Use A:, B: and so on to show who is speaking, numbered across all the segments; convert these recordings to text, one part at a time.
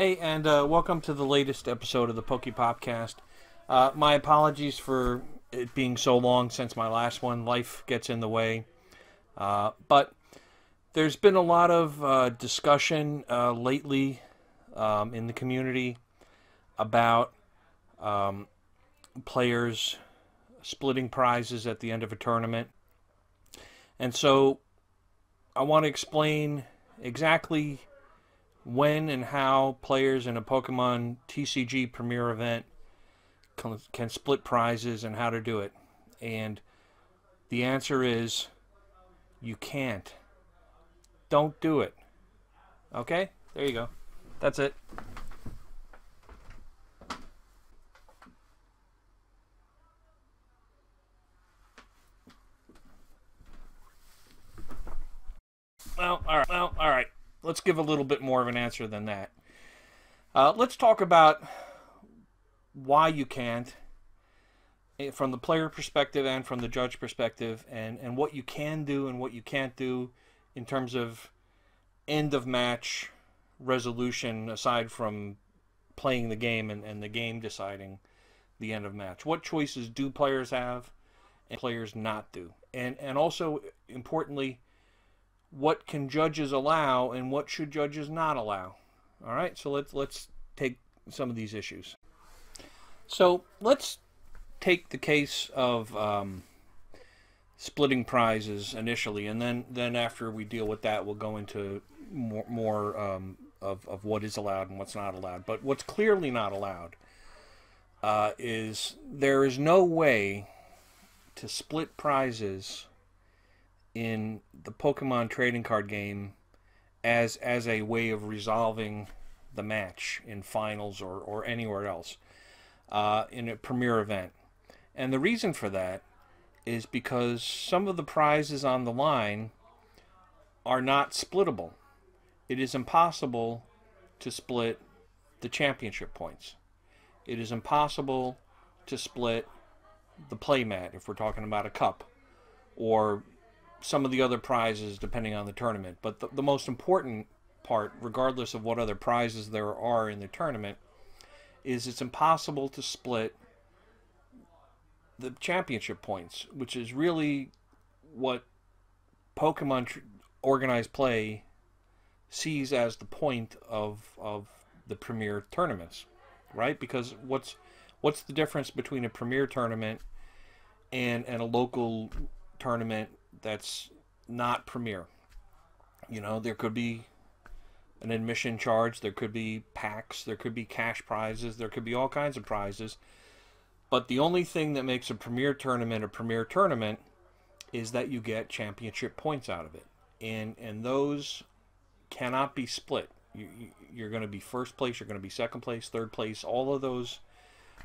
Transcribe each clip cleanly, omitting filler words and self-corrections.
A: Hey, and welcome to the latest episode of the PokePopCast. My apologies for it being so long since my last one. Life gets in the way. But there's been a lot of discussion lately in the community about players splitting prizes at the end of a tournament. And so I want to explain exactly when and how players in a Pokemon TCG Premier event can split prizes and how to do it. And the answer is you can't. Don't do it. Okay? There you go. That's it. Well, all right. Let's give a little bit more of an answer than that. Let's talk about why you can't, from the player perspective and from the judge perspective, and what you can do and what you can't do in terms of end of match resolution, aside from playing the game and the game deciding the end of match. What choices do players have and players not do? And also, importantly, what can judges allow and what should judges not allow? All right, so let's take some of these issues. So let's take the case of splitting prizes initially, and then after we deal with that, we'll go into more of what is allowed and what's not allowed. But what's clearly not allowed is there is no way to split prizes in the Pokemon trading card game as a way of resolving the match in finals or anywhere else in a premier event. And the reason for that is because some of the prizes on the line are not splittable. It is impossible to split the championship points. It is impossible to split the playmat if we're talking about a cup, or some of the other prizes depending on the tournament. But the most important part, regardless of what other prizes there are in the tournament, is it's impossible to split the championship points, which is really what Pokemon organized play sees as the point of the premier tournaments, right? Because what's the difference between a premier tournament and a local tournament that's not premier? You know, there could be an admission charge, there could be packs, there could be cash prizes, there could be all kinds of prizes. But the only thing that makes a premier tournament is that you get championship points out of it. And those cannot be split. You're going to be first place, you're going to be second place, third place. All of those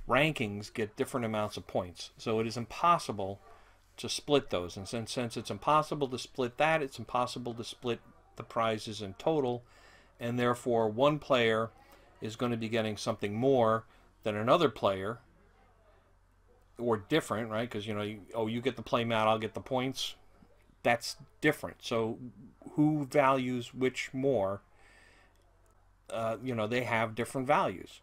A: rankings get different amounts of points. So it is impossible to split those. And since it's impossible to split that, it's impossible to split the prizes in total. And therefore, one player is going to be getting something more than another player, or different, right? Because, you get the playmat, I'll get the points. That's different. So who values which more? They have different values.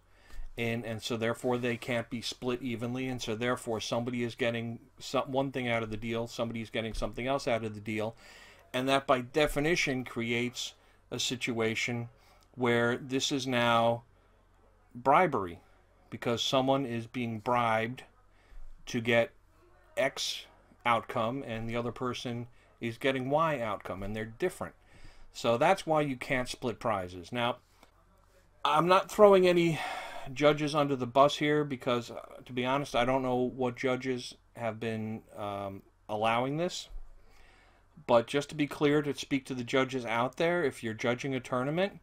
A: And so therefore they can't be split evenly, and so therefore somebody is getting one thing out of the deal, somebody is getting something else out of the deal, and that by definition creates a situation where this is now bribery, because someone is being bribed to get X outcome and the other person is getting Y outcome, and they're different. So that's why you can't split prizes. Now, I'm not throwing any judges under the bus here because, to be honest, I don't know what judges have been allowing this. But just to be clear, to speak to the judges out there, if you're judging a tournament,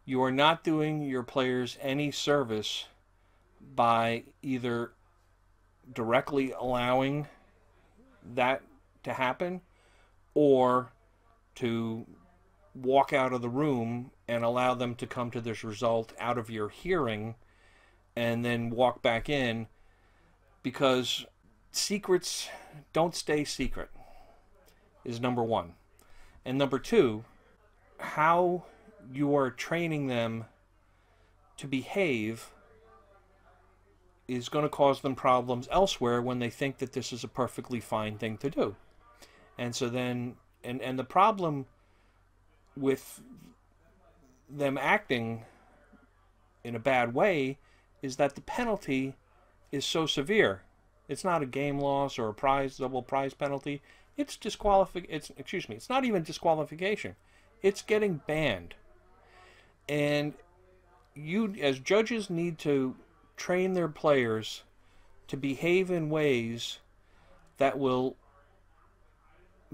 A: you are not doing your players any service by either directly allowing that to happen or to walk out of the room and allow them to come to this result out of your hearing and then walk back in, because secrets don't stay secret, is number one. And number two, how you are training them to behave is going to cause them problems elsewhere when they think that this is a perfectly fine thing to do. And so then, and the problem with them acting in a bad way is that the penalty is so severe. It's not a game loss or a double prize penalty. It's it's not even disqualification. It's getting banned. And you, as judges, need to train their players to behave in ways that will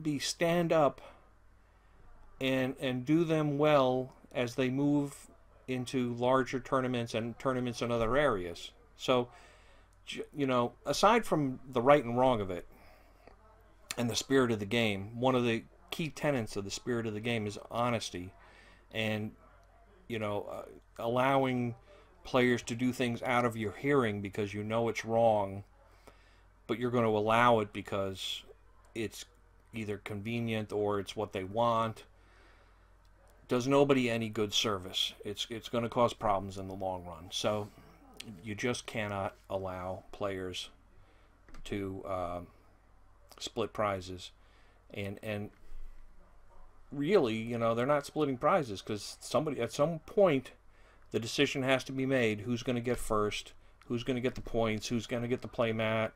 A: be stand up and do them well as they move into larger tournaments and tournaments in other areas. So, you know, aside from the right and wrong of it and the spirit of the game, one of the key tenets of the spirit of the game is honesty, and, you know, allowing players to do things out of your hearing because you know it's wrong, but you're going to allow it because it's either convenient or it's what they want, does nobody any good service. It's going to cause problems in the long run. So you just cannot allow players to split prizes, and really, you know, they're not splitting prizes because somebody at some point the decision has to be made: who's going to get first, who's going to get the points, who's going to get the play mat.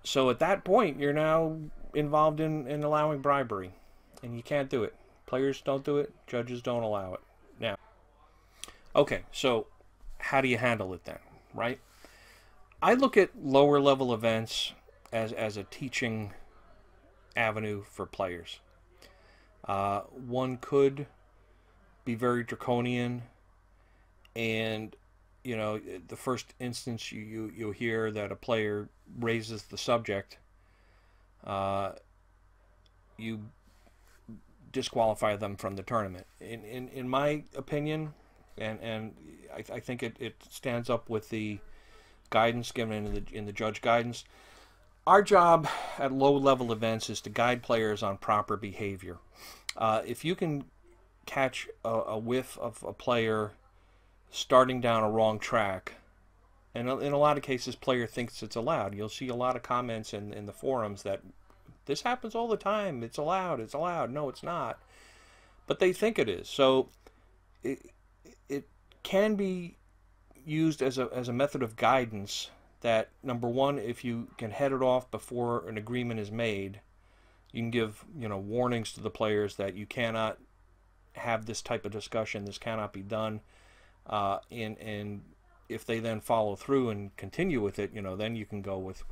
A: So at that point, you're now involved in allowing bribery, and you can't do it. Players don't do it, judges don't allow it. Now, okay, so how do you handle it then, right? I look at lower level events as a teaching avenue for players. One could be very draconian, and, you know, the first instance you hear that a player raises the subject, you disqualify them from the tournament. In my opinion, and I think it stands up with the guidance given in the judge guidance. Our job at low level events is to guide players on proper behavior. If you can catch a whiff of a player starting down a wrong track, and in a lot of cases player thinks it's allowed. You'll see a lot of comments in the forums that this happens all the time, it's allowed, it's allowed. No, it's not, but they think it is. So it can be used as a method of guidance that, number one, if you can head it off before an agreement is made, you can give, you know, warnings to the players that you cannot have this type of discussion, this cannot be done, and if they then follow through and continue with it, you know, then you can go with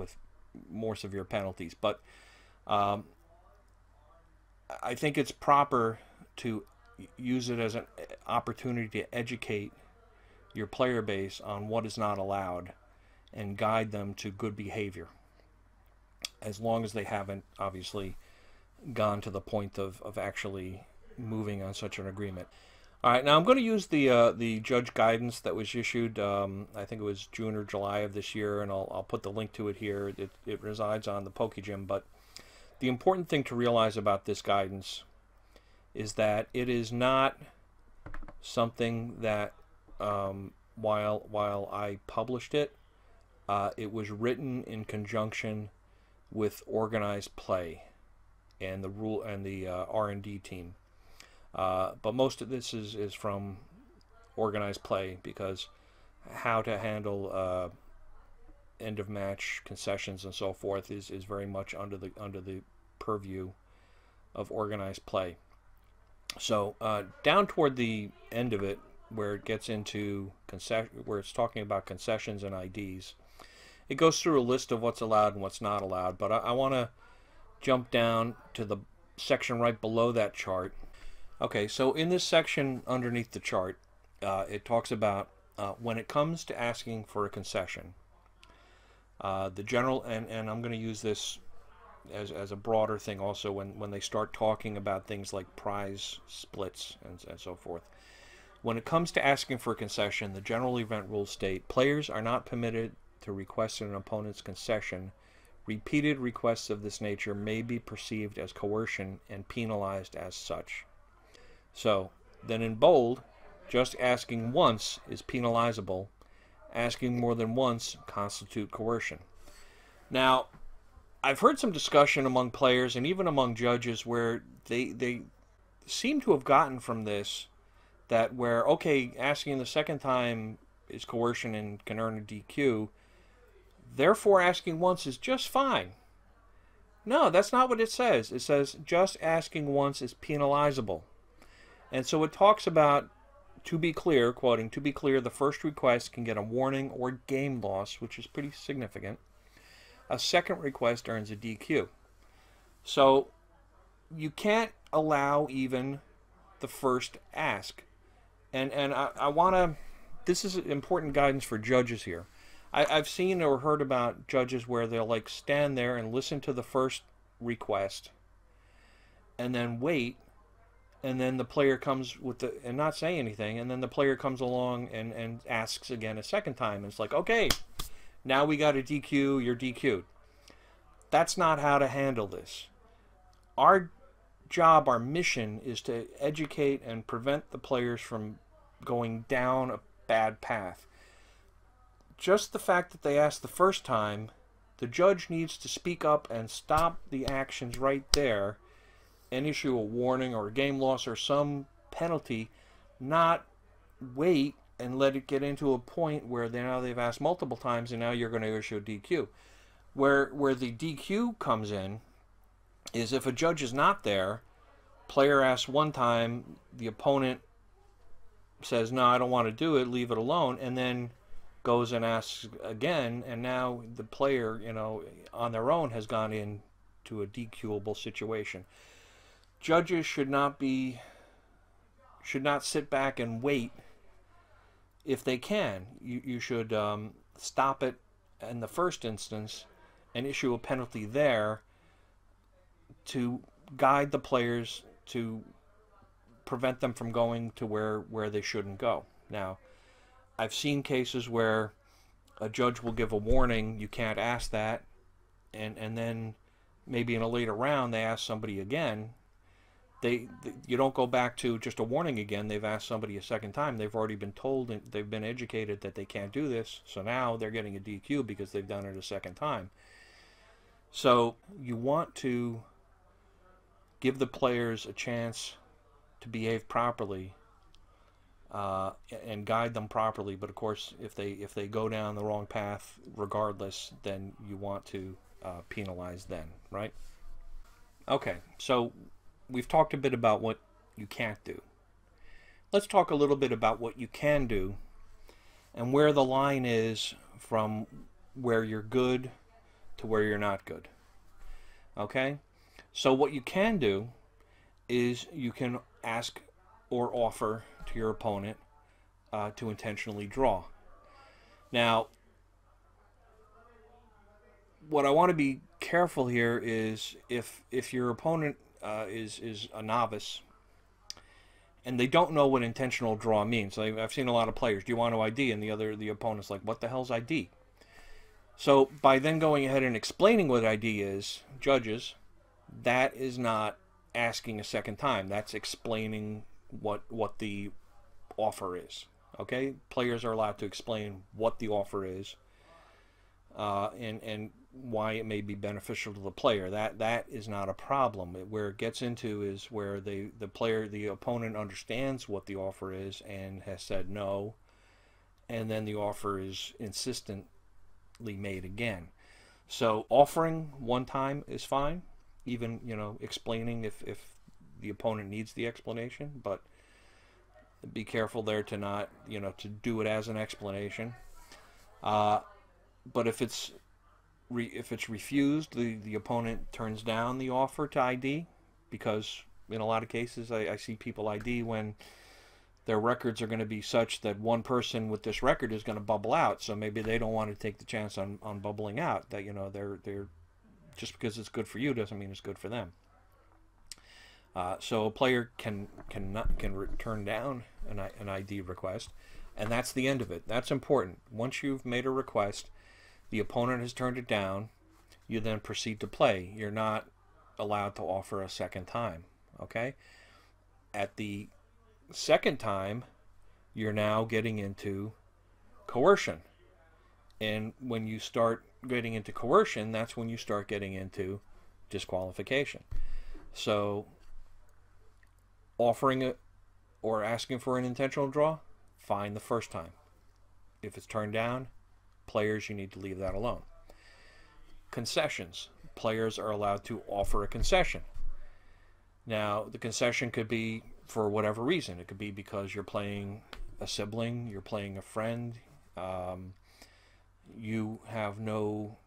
A: more severe penalties. But I think it's proper to use it as an opportunity to educate your player base on what is not allowed and guide them to good behavior, as long as they haven't obviously gone to the point of actually moving on such an agreement. All right, now I'm going to use the judge guidance that was issued, I think it was June or July of this year, and I'll put the link to it here. It resides on the PokeGym, but the important thing to realize about this guidance is that it is not something that, while I published it, it was written in conjunction with organized play and the R&D team. But most of this is from organized play, because how to handle end of match concessions and so forth is very much under the purview of organized play. So down toward the end of it, where it gets into where it's talking about concessions and IDs, it goes through a list of what's allowed and what's not allowed. But I want to jump down to the section right below that chart. Okay, so in this section underneath the chart, it talks about when it comes to asking for a concession, the general, and I'm going to use this as a broader thing also when they start talking about things like prize splits and so forth. When it comes to asking for a concession, the general event rules state players are not permitted to request an opponent's concession. Repeated requests of this nature may be perceived as coercion and penalized as such. So then in bold, Just asking once is penalizable. Asking more than once constitute coercion. Now, I've heard some discussion among players and even among judges where they seem to have gotten from this that where, okay, asking the second time is coercion and can earn a DQ, therefore asking once is just fine. No, that's not what it says. It says just asking once is penalizable. And so it talks about, to be clear, quoting, to be clear, the first request can get a warning or game loss, which is pretty significant. A second request earns a DQ. So you can't allow even the first ask. And I want to, this is important guidance for judges here. I've seen or heard about judges where they'll like stand there and listen to the first request and then wait, and then the player comes with the, and not say anything, and then the player comes along and asks again a second time. And it's like, okay, now we got a DQ, you're DQ'd. That's not how to handle this. Our job, our mission is to educate and prevent the players from going down a bad path. Just the fact that they asked the first time, the judge needs to speak up and stop the actions right there and issue a warning or a game loss or some penalty, not wait and let it get into a point where now they've asked multiple times and now you're going to issue a DQ. Where the DQ comes in is if a judge is not there, player asks one time, the opponent says, no, I don't want to do it, leave it alone, and then goes and asks again, and now the player, you know, on their own has gone into a DQable situation. Judges should not sit back and wait. If they can, you should stop it in the first instance and issue a penalty there to guide the players to prevent them from going to where they shouldn't go. Now, I've seen cases where a judge will give a warning, you can't ask that, and then maybe in a later round they ask somebody again. You don't go back to just a warning again. They've asked somebody a second time. They've already been told and they've been educated that they can't do this. So now they're getting a DQ because they've done it a second time. So you want to give the players a chance to behave properly and guide them properly. But of course, if they go down the wrong path, regardless, then you want to penalize them, right? Okay, so we've talked a bit about what you can't do. Let's talk a little bit about what you can do and where the line is from where you're good to where you're not good. Okay? So what you can do is you can ask or offer to your opponent to intentionally draw. Now, what I want to be careful here is if your opponent is a novice and they don't know what intentional draw means. I've seen a lot of players, do you want to ID? And the opponent's like, what the hell's ID? So by then going ahead and explaining what ID is, judges, that is not asking a second time. That's explaining what the offer is. Okay? Players are allowed to explain what the offer is and why it may be beneficial to the player. That is not a problem. Where it gets into is where the opponent understands what the offer is and has said no, and then the offer is insistently made again. So offering one time is fine, even, you know, explaining if the opponent needs the explanation, but be careful there to not, you know, to do it as an explanation. But if it's refused, the opponent turns down the offer to ID, because in a lot of cases I see people ID when their records are going to be such that one person with this record is going to bubble out, so maybe they don't want to take the chance on bubbling out. That, you know, they're just because it's good for you doesn't mean it's good for them. So a player can turn down an ID request, and that's the end of it. That's important. Once you've made a request, the opponent has turned it down, you then proceed to play. You're not allowed to offer a second time. Okay? At the second time, you're now getting into coercion. And when you start getting into coercion, that's when you start getting into disqualification. So offering it or asking for an intentional draw, fine the first time. If it's turned down, players, you need to leave that alone. Concessions. Players are allowed to offer a concession. Now, the concession could be for whatever reason. It could be because you're playing a sibling, you're playing a friend, you have no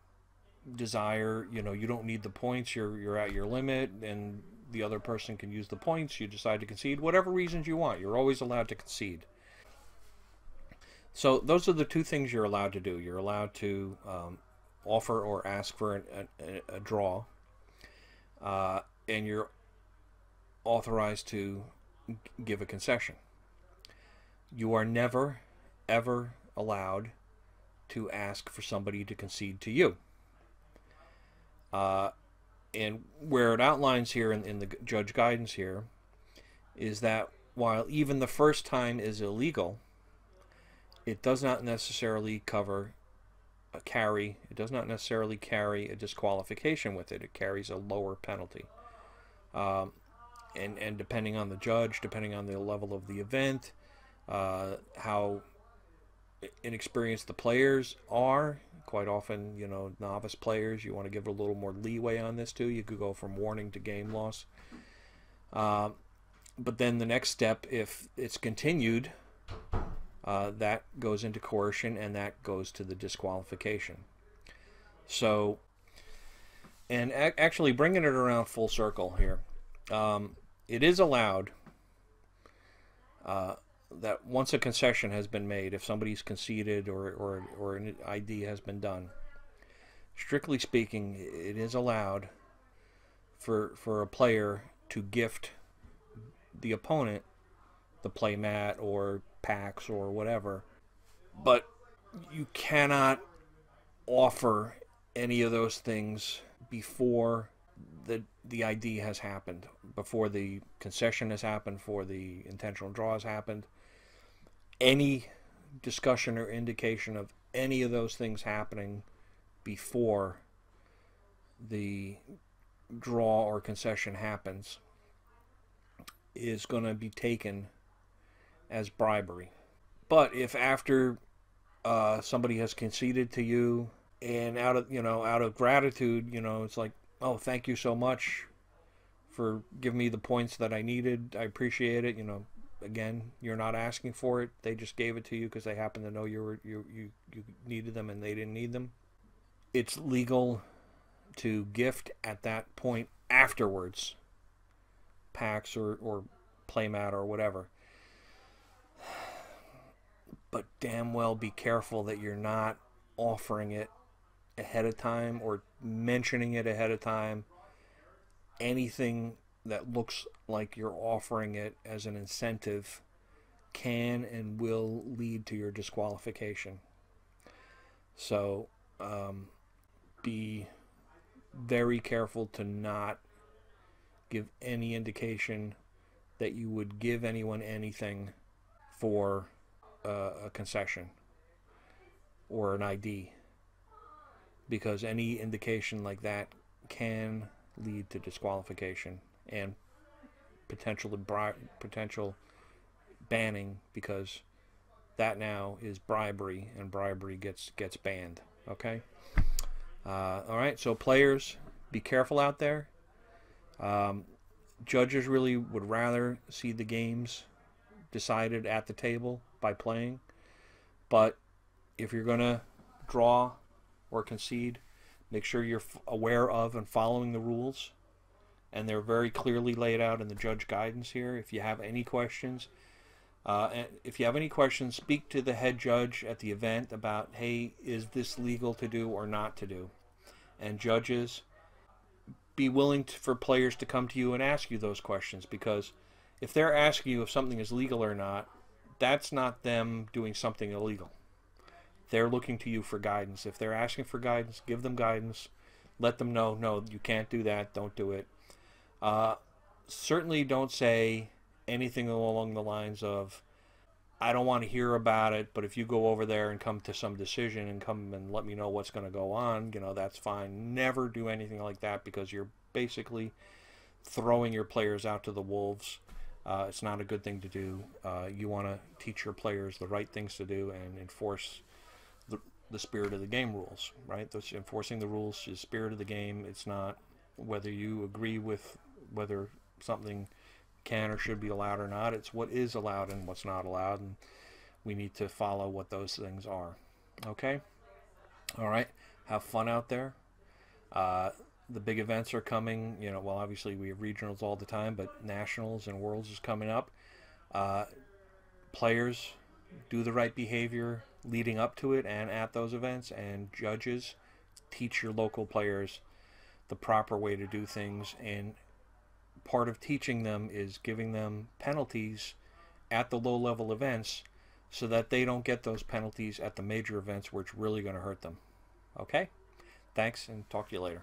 A: desire, you don't need the points, you're at your limit, and the other person can use the points, you decide to concede, whatever reasons you want. You're always allowed to concede. So those are the two things you're allowed to do. You're allowed to offer or ask for a draw, and you're authorized to give a concession. You are never, ever allowed to ask for somebody to concede to you. And where it outlines here in the judge guidance here is that while even the first time is illegal, it does not necessarily cover a carry. It does not necessarily carry a disqualification with it. It carries a lower penalty. And depending on the judge, depending on the level of the event, how inexperienced the players are, quite often, novice players, you want to give a little more leeway on this too. You could go from warning to game loss. But then the next step, if it's continued, that goes into coercion, and that goes to the disqualification. So, and actually bringing it around full circle here, it is allowed that once a concession has been made, if somebody's conceded or an ID has been done, strictly speaking, it is allowed for a player to gift the opponent the play mat or packs or whatever, but you cannot offer any of those things before the ID has happened, before the concession has happened, before the intentional draw has happened. Any discussion or indication of any of those things happening before the draw or concession happens is going to be taken as bribery. But if after somebody has conceded to you, and out of gratitude, it's like, oh, thank you so much for giving me the points that I needed, I appreciate it. Again, you're not asking for it. They just gave it to you because they happen to know you needed them and they didn't need them. It's legal to gift at that point afterwards, packs or playmat or whatever. But damn well be careful that you're not offering it ahead of time or mentioning it ahead of time. Anything that looks like you're offering it as an incentive can and will lead to your disqualification. So be very careful to not give any indication that you would give anyone anything for a concession or an ID, because any indication like that can lead to disqualification and potential banning, because that now is bribery, and bribery gets banned. Okay. All right. So players, be careful out there. Judges really would rather see the games decided at the table by playing, but if you're going to draw or concede, make sure you're aware of and following the rules, and they're very clearly laid out in the judge guidance here. If you have any questions, speak to the head judge at the event about, hey, is this legal to do or not to do? And judges, be willing for players to come to you and ask you those questions, because if they're asking you if something is legal or not, that's not them doing something illegal. They're looking to you for guidance. If they're asking for guidance, give them guidance. Let them know, no, you can't do that. Don't do it. Certainly don't say anything along the lines of, I don't want to hear about it, but if you go over there and come to some decision and come and let me know what's going to go on, that's fine. Never do anything like that, because you're basically throwing your players out to the wolves. It's not a good thing to do. You want to teach your players the right things to do and enforce the spirit of the game rules, right? Enforcing the rules is the spirit of the game. It's not whether you agree with whether something can or should be allowed or not. It's what is allowed and what's not allowed, and we need to follow what those things are. Okay? All right. Have fun out there. The big events are coming. Well, obviously we have regionals all the time, but nationals and worlds is coming up. Players, do the right behavior leading up to it and at those events, and judges, teach your local players the proper way to do things, and part of teaching them is giving them penalties at the low-level events so that they don't get those penalties at the major events where it's really going to hurt them. Okay? Thanks, and talk to you later.